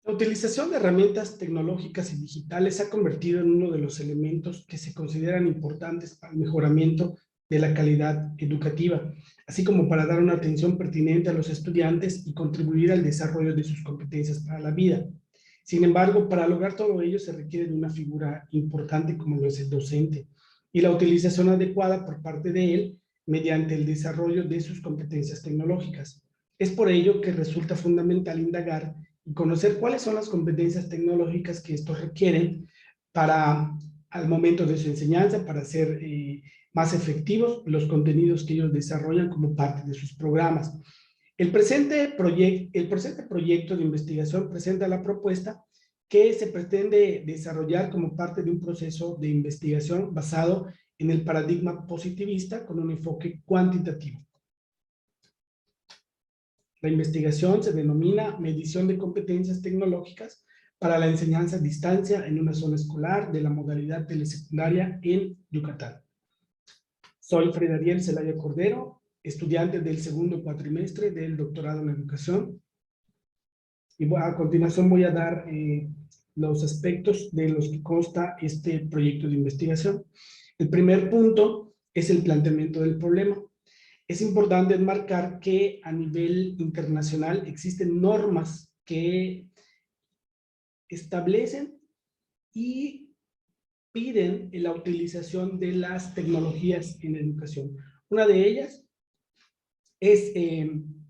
La utilización de herramientas tecnológicas y digitales se ha convertido en uno de los elementos que se consideran importantes para el mejoramiento de la calidad educativa, así como para dar una atención pertinente a los estudiantes y contribuir al desarrollo de sus competencias para la vida. Sin embargo, para lograr todo ello se requiere de una figura importante como lo es el docente y la utilización adecuada por parte de él mediante el desarrollo de sus competencias tecnológicas. Es por ello que resulta fundamental indagar y conocer cuáles son las competencias tecnológicas que estos requieren para, al momento de su enseñanza, para hacer más efectivos los contenidos que ellos desarrollan como parte de sus programas. El presente proyecto de investigación presenta la propuesta que se pretende desarrollar como parte de un proceso de investigación basado en el paradigma positivista con un enfoque cuantitativo. La investigación se denomina medición de competencias tecnológicas para la enseñanza a distancia en una zona escolar de la modalidad telesecundaria en Yucatán. Soy Fred Ariel Zelaya Cordero, estudiante del segundo cuatrimestre del doctorado en educación. Y a continuación voy a dar los aspectos de los que consta este proyecto de investigación. El primer punto es el planteamiento del problema. Es importante enmarcar que a nivel internacional existen normas que establecen y piden la utilización de las tecnologías en la educación. Una de ellas es, en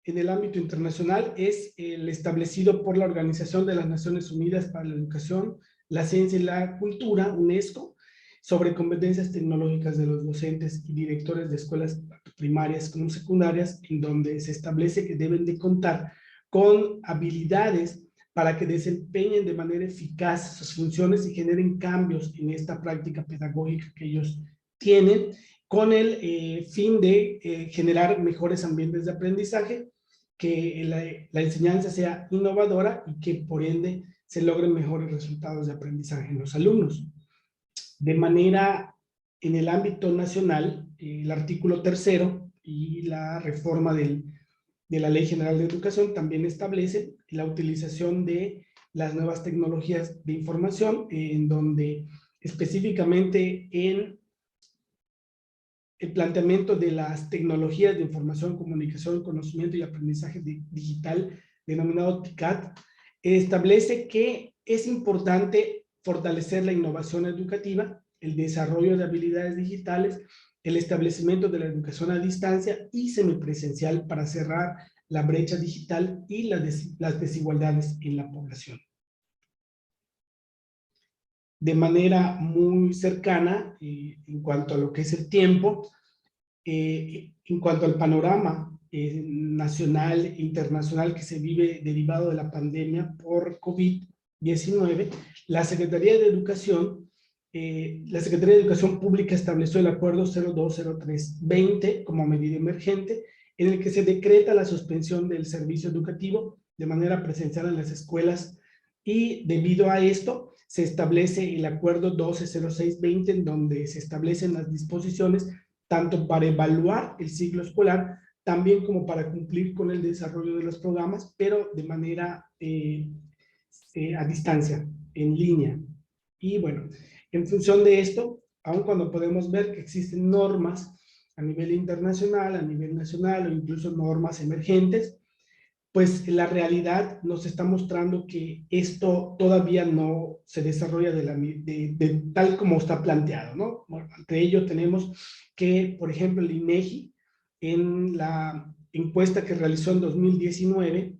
el ámbito internacional, es el establecido por la Organización de las Naciones Unidas para la Educación, la Ciencia y la Cultura, UNESCO, sobre competencias tecnológicas de los docentes y directores de escuelas primarias como secundarias, en donde se establece que deben de contar con habilidades para que desempeñen de manera eficaz sus funciones y generen cambios en esta práctica pedagógica que ellos tienen, con el fin de generar mejores ambientes de aprendizaje, que la enseñanza sea innovadora y que por ende se logren mejores resultados de aprendizaje en los alumnos. De manera, en el ámbito nacional, el artículo 3º y la reforma de la Ley General de Educación también establece la utilización de las nuevas tecnologías de información, en donde específicamente en el planteamiento de las tecnologías de información, comunicación, conocimiento y aprendizaje digital, denominado TICAD, establece que es importante fortalecer la innovación educativa, el desarrollo de habilidades digitales, el establecimiento de la educación a distancia y semipresencial para cerrar la brecha digital y las desigualdades en la población. De manera muy cercana, en cuanto a lo que es el tiempo, en cuanto al panorama nacional e internacional que se vive derivado de la pandemia por COVID-19, la Secretaría de Educación Pública estableció el acuerdo 0203-20 como medida emergente, en el que se decreta la suspensión del servicio educativo de manera presencial en las escuelas, y debido a esto se establece el acuerdo 1206-20, en donde se establecen las disposiciones tanto para evaluar el ciclo escolar, también como para cumplir con el desarrollo de los programas, pero de manera a distancia, en línea. Y bueno, en función de esto, aun cuando podemos ver que existen normas a nivel internacional, a nivel nacional o incluso normas emergentes, pues la realidad nos está mostrando que esto todavía no se desarrolla de tal como está planteado, ¿no? Bueno, entre ello tenemos que, por ejemplo, el INEGI, en la encuesta que realizó en 2019,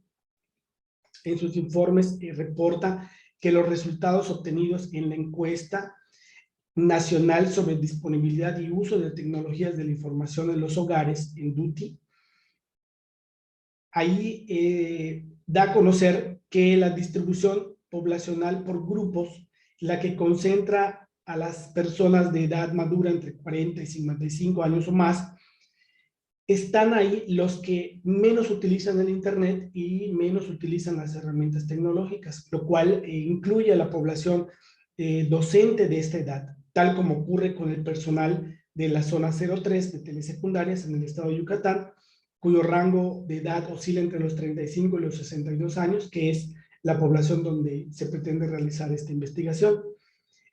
en sus informes reporta que los resultados obtenidos en la encuesta nacional sobre disponibilidad y uso de tecnologías de la información en los hogares, en DUTI, ahí da a conocer que la distribución poblacional por grupos, la que concentra a las personas de edad madura entre 40 y 55 años o más, están ahí los que menos utilizan el internet y menos utilizan las herramientas tecnológicas, lo cual incluye a la población docente de esta edad, tal como ocurre con el personal de la zona 03 de telesecundarias en el estado de Yucatán, cuyo rango de edad oscila entre los 35 y los 62 años, que es la población donde se pretende realizar esta investigación.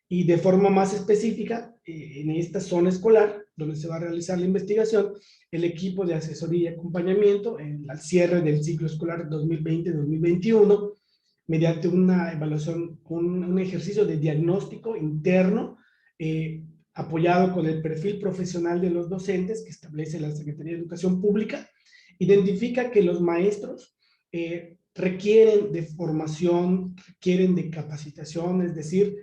Y de forma más específica, en esta zona escolar, donde se va a realizar la investigación, el equipo de asesoría y acompañamiento al cierre del ciclo escolar 2020-2021, mediante una evaluación, un ejercicio de diagnóstico interno, apoyado con el perfil profesional de los docentes que establece la Secretaría de Educación Pública, identifica que los maestros requieren de formación, requieren de capacitación, es decir,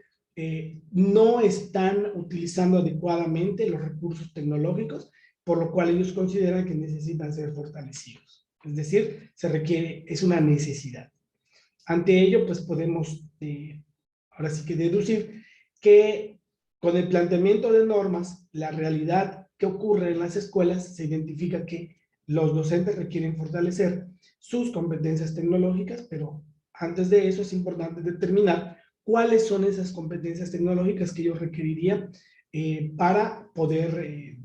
no están utilizando adecuadamente los recursos tecnológicos, por lo cual ellos consideran que necesitan ser fortalecidos. Es decir, se requiere, es una necesidad. Ante ello, pues podemos ahora sí que deducir que con el planteamiento de normas, la realidad que ocurre en las escuelas, se identifica que los docentes requieren fortalecer sus competencias tecnológicas, pero antes de eso es importante determinar cuáles son esas competencias tecnológicas que yo requeriría para poder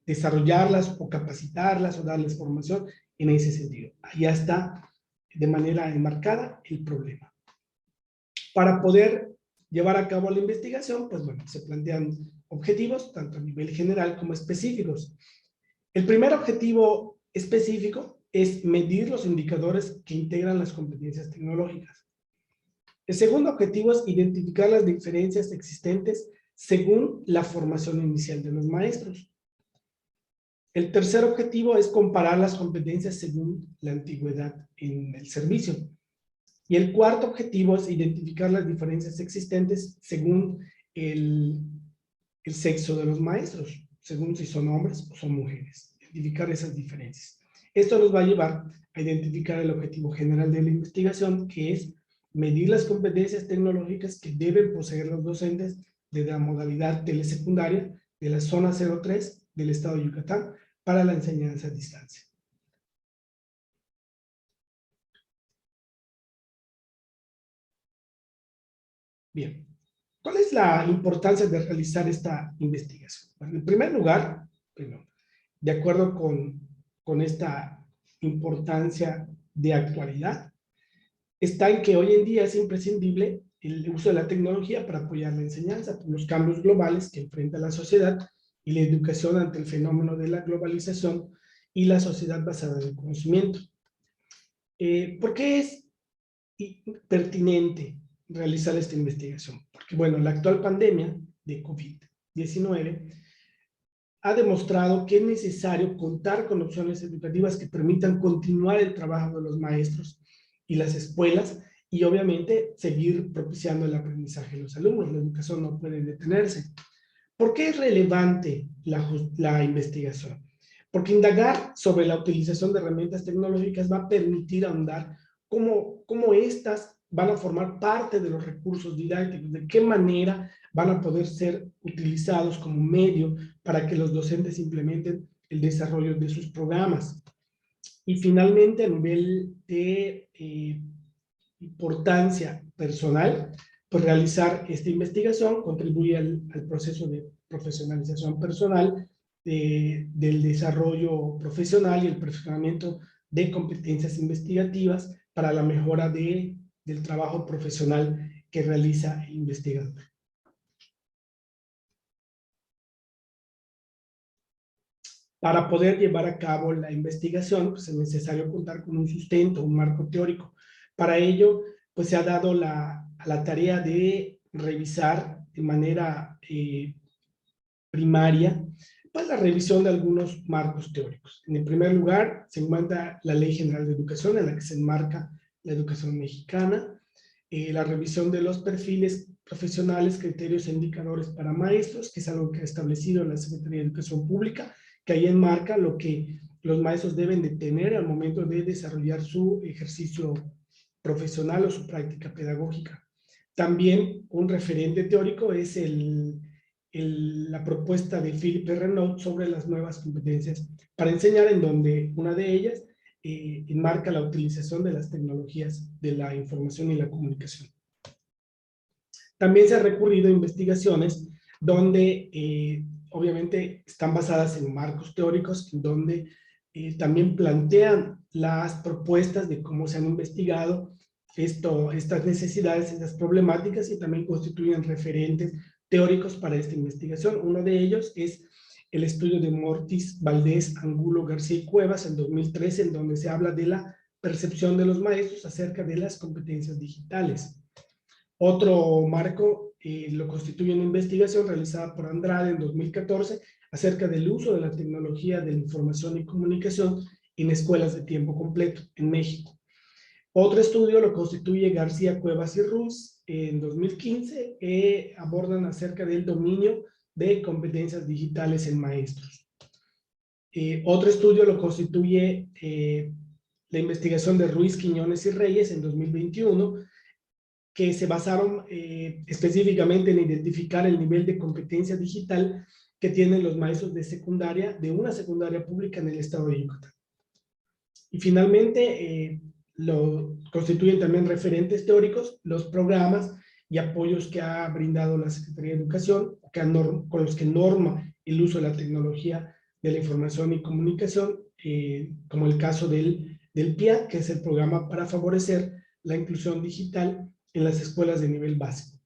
desarrollarlas o capacitarlas o darles formación en ese sentido. Allá está de manera enmarcada el problema. Para poder llevar a cabo la investigación, pues bueno, se plantean objetivos, tanto a nivel general como específicos. El primer objetivo específico es medir los indicadores que integran las competencias tecnológicas. El segundo objetivo es identificar las diferencias existentes según la formación inicial de los maestros. El tercer objetivo es comparar las competencias según la antigüedad en el servicio. Y el cuarto objetivo es identificar las diferencias existentes según el sexo de los maestros, según si son hombres o son mujeres. Identificar esas diferencias. Esto nos va a llevar a identificar el objetivo general de la investigación, que es medir las competencias tecnológicas que deben poseer los docentes de la modalidad telesecundaria de la zona 03 del estado de Yucatán para la enseñanza a distancia. Bien, ¿cuál es la importancia de realizar esta investigación? Bueno, en primer lugar, bueno, de acuerdo con esta importancia de actualidad, está en que hoy en día es imprescindible el uso de la tecnología para apoyar la enseñanza por los cambios globales que enfrenta la sociedad y la educación ante el fenómeno de la globalización y la sociedad basada en el conocimiento. ¿Por qué es pertinente realizar esta investigación? Porque, bueno, la actual pandemia de COVID-19 ha demostrado que es necesario contar con opciones educativas que permitan continuar el trabajo de los maestros y las escuelas y obviamente seguir propiciando el aprendizaje de los alumnos. La educación no puede detenerse. ¿Por qué es relevante la investigación? Porque indagar sobre la utilización de herramientas tecnológicas va a permitir ahondar cómo estas van a formar parte de los recursos didácticos, de qué manera van a poder ser utilizados como medio para que los docentes implementen el desarrollo de sus programas. Y finalmente, a nivel de importancia personal, pues realizar esta investigación contribuye al proceso de profesionalización personal, del desarrollo profesional y el perfeccionamiento de competencias investigativas para la mejora del trabajo profesional que realiza el investigador. Para poder llevar a cabo la investigación, pues es necesario contar con un sustento, un marco teórico. Para ello, pues se ha dado a la tarea de revisar de manera primaria, pues la revisión de algunos marcos teóricos. En el primer lugar, se encuentra la Ley General de Educación, en la que se enmarca la educación mexicana, la revisión de los perfiles profesionales, criterios e indicadores para maestros, que es algo que ha establecido la Secretaría de Educación Pública, que ahí enmarca lo que los maestros deben de tener al momento de desarrollar su ejercicio profesional o su práctica pedagógica. También un referente teórico es la propuesta de Philippe Renaud sobre las nuevas competencias para enseñar, en donde una de ellas enmarca la utilización de las tecnologías de la información y la comunicación. También se ha recurrido a investigaciones donde obviamente están basadas en marcos teóricos, donde también plantean las propuestas de cómo se han investigado estas necesidades, estas problemáticas, y también constituyen referentes teóricos para esta investigación. Uno de ellos es el estudio de Mortis, Valdés, Angulo, García y Cuevas en 2013, en donde se habla de la percepción de los maestros acerca de las competencias digitales. Otro marco lo constituye una investigación realizada por Andrade en 2014 acerca del uso de la tecnología de la información y comunicación en escuelas de tiempo completo en México. Otro estudio lo constituye García, Cuevas y Ruiz en 2015, abordan acerca del dominio de competencias digitales en maestros. Otro estudio lo constituye la investigación de Ruiz, Quiñones y Reyes en 2021, que se basaron específicamente en identificar el nivel de competencia digital que tienen los maestros de secundaria, de una secundaria pública en el estado de Yucatán. Y finalmente, lo constituyen también referentes teóricos los programas y apoyos que ha brindado la Secretaría de Educación, con los que norma el uso de la tecnología de la información y comunicación, como el caso del PIA, que es el programa para favorecer la inclusión digital en las escuelas de nivel básico.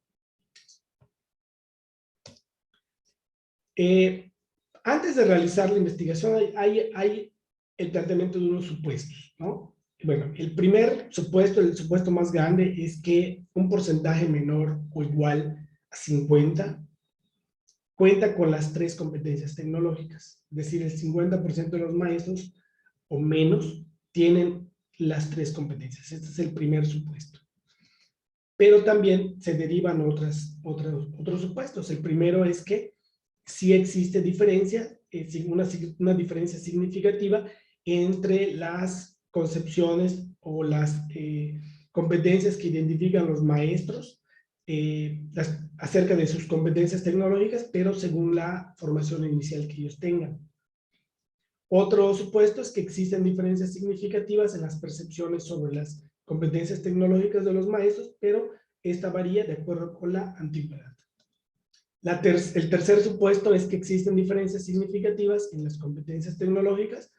Antes de realizar la investigación hay el planteamiento de unos supuestos, ¿no? Bueno, el primer supuesto, el supuesto más grande, es que un porcentaje menor o igual a 50 cuenta con las 3 competencias tecnológicas. Es decir, el 50% de los maestros o menos tienen las 3 competencias. Este es el primer supuesto. Pero también se derivan otros supuestos. El primero es que sí existe diferencia, una diferencia significativa entre las concepciones o las competencias que identifican los maestros acerca de sus competencias tecnológicas, pero según la formación inicial que ellos tengan. Otro supuesto es que existen diferencias significativas en las percepciones sobre las competencias tecnológicas de los maestros, pero esta varía de acuerdo con la antigüedad. El tercer supuesto es que existen diferencias significativas en las competencias tecnológicas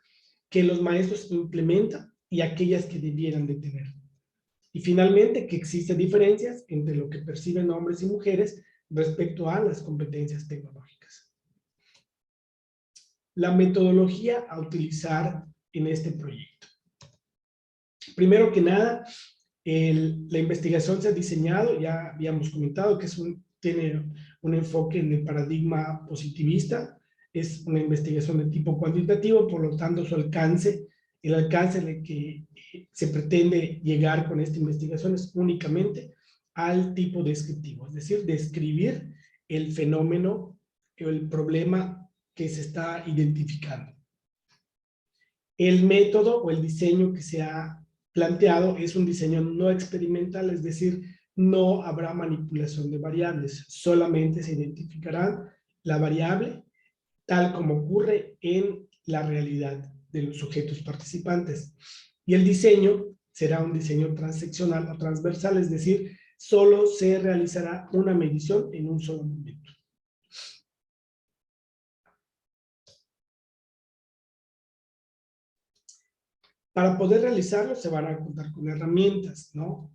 que los maestros implementan y aquellas que debieran de tener. Y finalmente, que existen diferencias entre lo que perciben hombres y mujeres respecto a las competencias tecnológicas. La metodología a utilizar en este proyecto. Primero que nada, la investigación se ha diseñado, ya habíamos comentado que tiene un enfoque en el paradigma positivista, es una investigación de tipo cuantitativo, por lo tanto el alcance en el que se pretende llegar con esta investigación es únicamente al tipo descriptivo, es decir, describir el fenómeno, el problema que se está identificando. El método o el diseño que se ha planteado es un diseño no experimental, es decir, no habrá manipulación de variables, solamente se identificará la variable tal como ocurre en la realidad de los sujetos participantes. Y el diseño será un diseño transeccional o transversal, es decir, solo se realizará una medición en un solo momento. Para poder realizarlo se van a contar con herramientas, ¿no?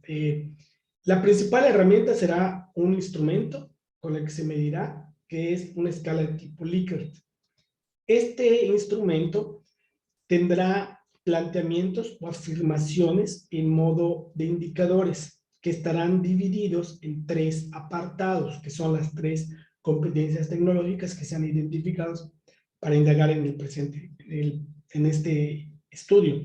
La principal herramienta será un instrumento con el que se medirá, que es una escala de tipo Likert. Este instrumento tendrá planteamientos o afirmaciones en modo de indicadores que estarán divididos en 3 apartados, que son las 3 competencias tecnológicas que se han identificado para indagar en el presente, en este estudio.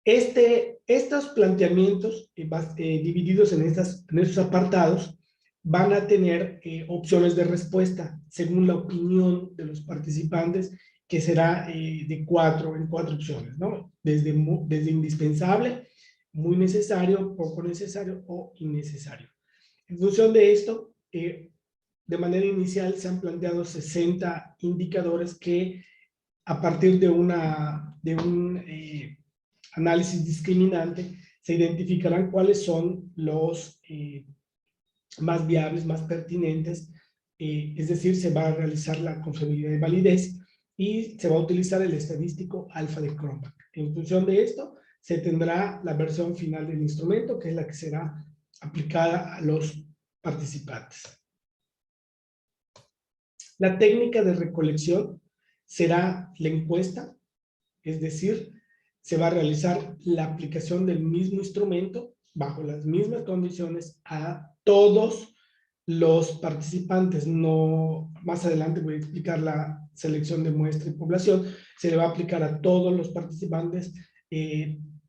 Estos planteamientos divididos en estos apartados van a tener opciones de respuesta según la opinión de los participantes, que será en 4 opciones, ¿no? Desde indispensable, muy necesario, poco necesario o innecesario. En función de esto, de manera inicial se han planteado 60 indicadores que a partir de un análisis discriminante se identificarán cuáles son los más viables, más pertinentes, es decir, se va a realizar la confiabilidad de validez y se va a utilizar el estadístico alfa de Cronbach. En función de esto, se tendrá la versión final del instrumento, que es la que será aplicada a los participantes. La técnica de recolección será la encuesta, es decir, se va a realizar la aplicación del mismo instrumento bajo las mismas condiciones a todos los participantes. No, más adelante voy a explicar la selección de muestra y población. Se le va a aplicar a todos los participantes.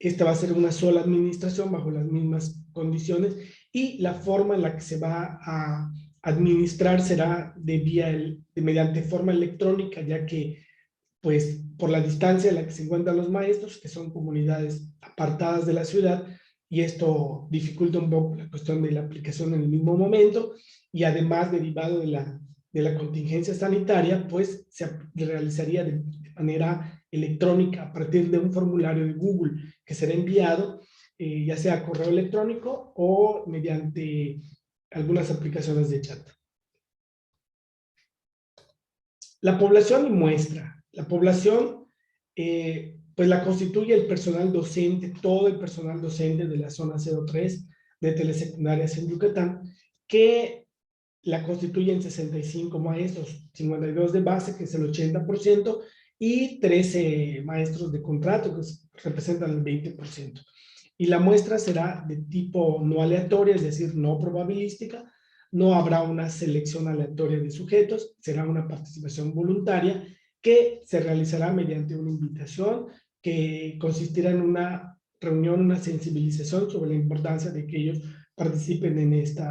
Esta va a ser una sola administración bajo las mismas condiciones y la forma en la que se va a administrar será mediante forma electrónica, ya que pues por la distancia en la que se encuentran los maestros, que son comunidades apartadas de la ciudad, y esto dificulta un poco la cuestión de la aplicación en el mismo momento, y además derivado de la contingencia sanitaria, pues se realizaría de manera electrónica a partir de un formulario de Google que será enviado, ya sea correo electrónico o mediante algunas aplicaciones de chat. La población y muestra. La población, pues la constituye el personal docente, todo el personal docente de la zona 03 de telesecundarias en Yucatán, que la constituyen 65 maestros, 52 de base, que es el 80%, y 13 maestros de contrato, que representan el 20%. Y la muestra será de tipo no aleatoria, es decir, no probabilística. No habrá una selección aleatoria de sujetos, será una participación voluntaria que se realizará mediante una invitación que consistirá en una reunión, una sensibilización sobre la importancia de que ellos participen en este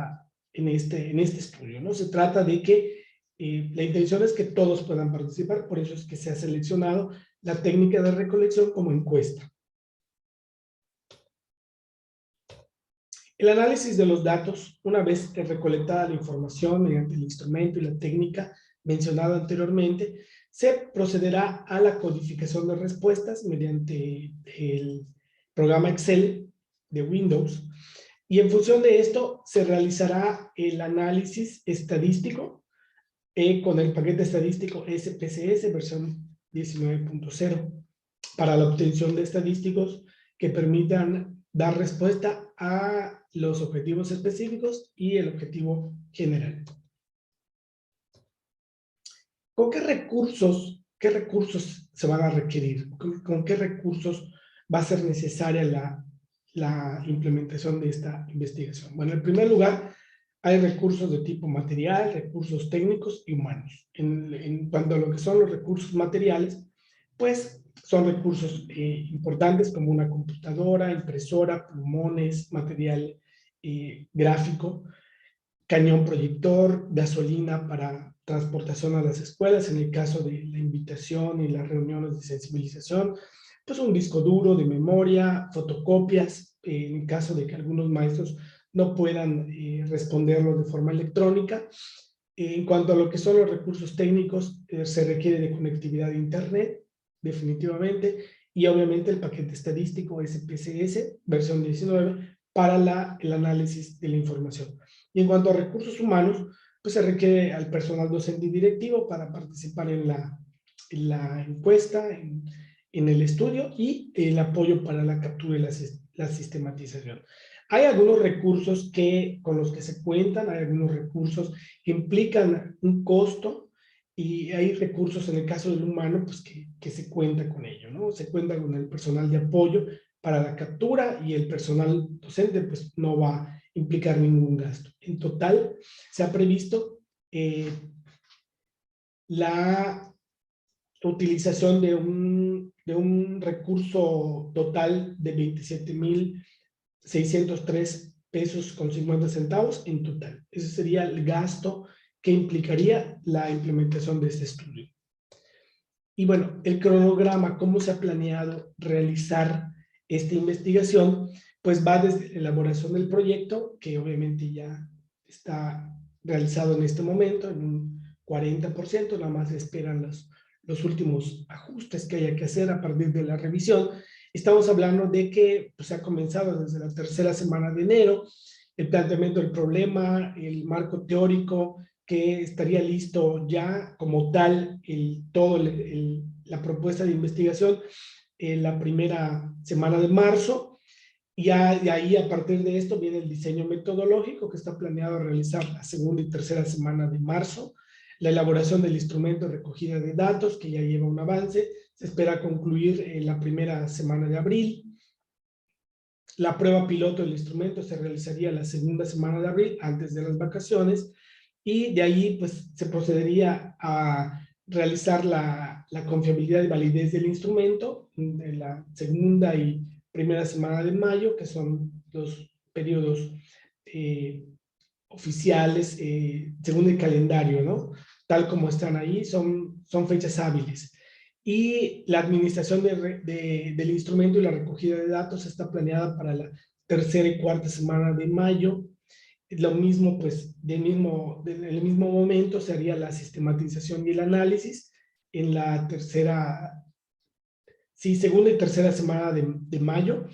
estudio, ¿no? Se trata de que la intención es que todos puedan participar, por eso es que se ha seleccionado la técnica de recolección como encuesta. El análisis de los datos, una vez recolectada la información mediante el instrumento y la técnica mencionada anteriormente, se procederá a la codificación de respuestas mediante el programa Excel de Windows, y en función de esto se realizará el análisis estadístico con el paquete estadístico SPSS versión 19.0 para la obtención de estadísticos que permitan dar respuesta a los objetivos específicos y el objetivo general. ¿Con qué recursos se van a requerir? ¿Con qué recursos va a ser necesaria la implementación de esta investigación? Bueno, en primer lugar, hay recursos de tipo material, recursos técnicos y humanos. En cuanto a lo que son los recursos materiales, pues son recursos importantes como una computadora, impresora, plumones, material gráfico, cañón proyector, gasolina para transportación a las escuelas, en el caso de la invitación y las reuniones de sensibilización, pues un disco duro de memoria, fotocopias, en el caso de que algunos maestros no puedan responderlo de forma electrónica. En cuanto a lo que son los recursos técnicos, se requiere de conectividad a internet, definitivamente, y obviamente el paquete estadístico SPSS, versión 19, para el análisis de la información. Y en cuanto a recursos humanos, pues se requiere al personal docente y directivo para participar en la encuesta, en el estudio, y el apoyo para la captura y la sistematización. Hay algunos recursos con los que se cuentan, hay algunos recursos que implican un costo, y hay recursos en el caso del humano pues que se cuenta con ello, ¿no? Se cuenta con el personal de apoyo para la captura, y el personal docente pues no va a implicar ningún gasto. En total se ha previsto la utilización de un recurso total de 27,603 pesos con 50 centavos en total. Ese sería el gasto que implicaría la implementación de este estudio. Y bueno, el cronograma, cómo se ha planeado realizar esta investigación, pues va desde la elaboración del proyecto, que obviamente ya está realizado en este momento, en un 40%, nada más esperan los últimos ajustes que haya que hacer a partir de la revisión. Estamos hablando de que pues, se ha comenzado desde la tercera semana de enero, el planteamiento del problema, el marco teórico, que estaría listo ya como tal la propuesta de investigación la primera semana de marzo. Y ya de ahí, a partir de esto, viene el diseño metodológico que está planeado realizar la segunda y tercera semana de marzo. La elaboración del instrumento de recogida de datos, que ya lleva un avance, se espera concluir en la primera semana de abril. La prueba piloto del instrumento se realizaría la segunda semana de abril, antes de las vacaciones, y de ahí pues se procedería a realizar la confiabilidad y validez del instrumento en la segunda y primera semana de mayo, que son los periodos oficiales según el calendario, ¿no? Tal como están ahí, son fechas hábiles. Y la administración del instrumento y la recogida de datos está planeada para la tercera y cuarta semana de mayo. Lo mismo, pues, en el mismo momento se haría la sistematización y el análisis en la segunda y tercera semana de mayo.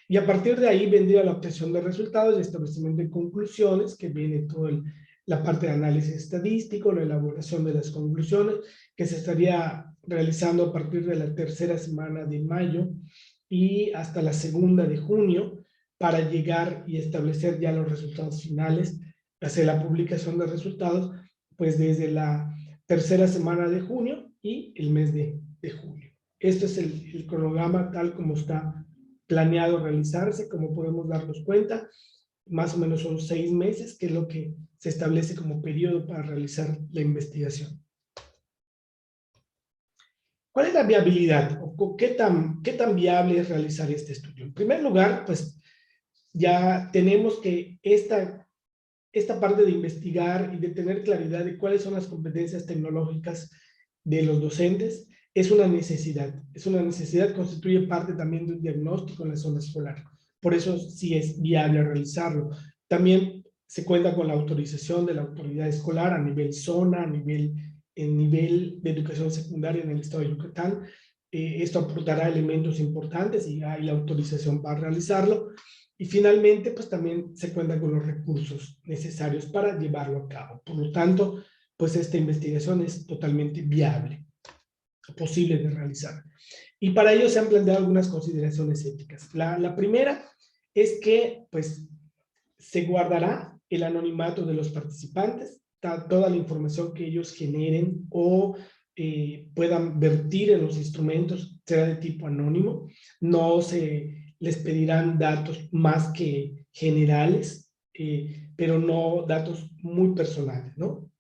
Y a partir de ahí vendría la obtención de resultados y establecimiento de conclusiones, que viene toda la parte de análisis estadístico, la elaboración de las conclusiones, que se estaría realizando a partir de la tercera semana de mayo y hasta la segunda de junio, para llegar y establecer ya los resultados finales, hacer la publicación de resultados, pues desde la tercera semana de junio y el mes de julio. Este es el cronograma tal como está planeado realizarse. Como podemos darnos cuenta, más o menos son 6 meses, que es lo que se establece como periodo para realizar la investigación. ¿Cuál es la viabilidad? ¿O qué tan viable es realizar este estudio? En primer lugar, pues ya tenemos que esta parte de investigar y de tener claridad de cuáles son las competencias tecnológicas de los docentes es una necesidad, constituye parte también de un diagnóstico en la zona escolar. Por eso sí es viable realizarlo. También se cuenta con la autorización de la autoridad escolar a nivel zona, en nivel de educación secundaria en el estado de Yucatán. Esto aportará elementos importantes y hay la autorización para realizarlo. Y finalmente, pues también se cuenta con los recursos necesarios para llevarlo a cabo. Por lo tanto, pues esta investigación es totalmente viable, posible de realizar. Y para ello se han planteado algunas consideraciones éticas. La primera es que, pues, se guardará el anonimato de los participantes, toda la información que ellos generen o puedan vertir en los instrumentos será de tipo anónimo. No se les pedirán datos más que generales, pero no datos muy personales, ¿no?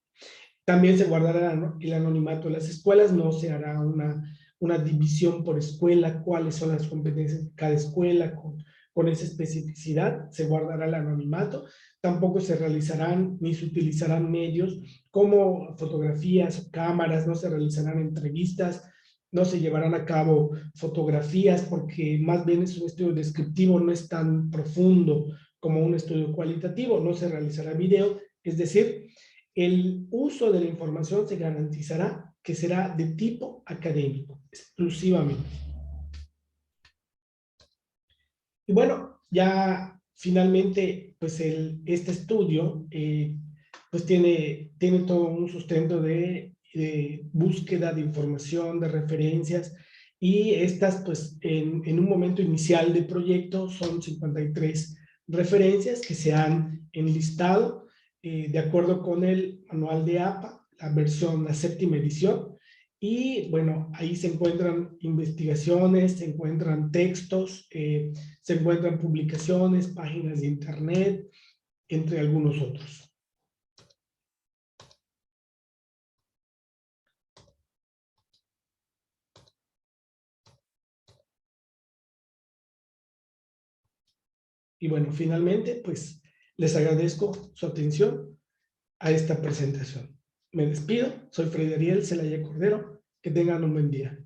También se guardará el anonimato de las escuelas, no se hará una división por escuela, cuáles son las competencias de cada escuela con esa especificidad, se guardará el anonimato. Tampoco se realizarán ni se utilizarán medios como fotografías o cámaras, no se realizarán entrevistas, no se llevarán a cabo fotografías, porque más bien es un estudio descriptivo, no es tan profundo como un estudio cualitativo. No se realizará video, es decir, el uso de la información se garantizará que será de tipo académico, exclusivamente. Y bueno, ya finalmente, pues este estudio, pues tiene todo un sustento de búsqueda de información, de referencias, y estas, pues, en un momento inicial del proyecto son 53 referencias que se han enlistado de acuerdo con el manual de APA, la séptima edición. Y bueno, ahí se encuentran investigaciones, se encuentran textos, se encuentran publicaciones, páginas de internet, entre algunos otros. Y bueno, finalmente, pues les agradezco su atención a esta presentación. Me despido, soy Freddy Ariel Celaya Cordero, que tengan un buen día.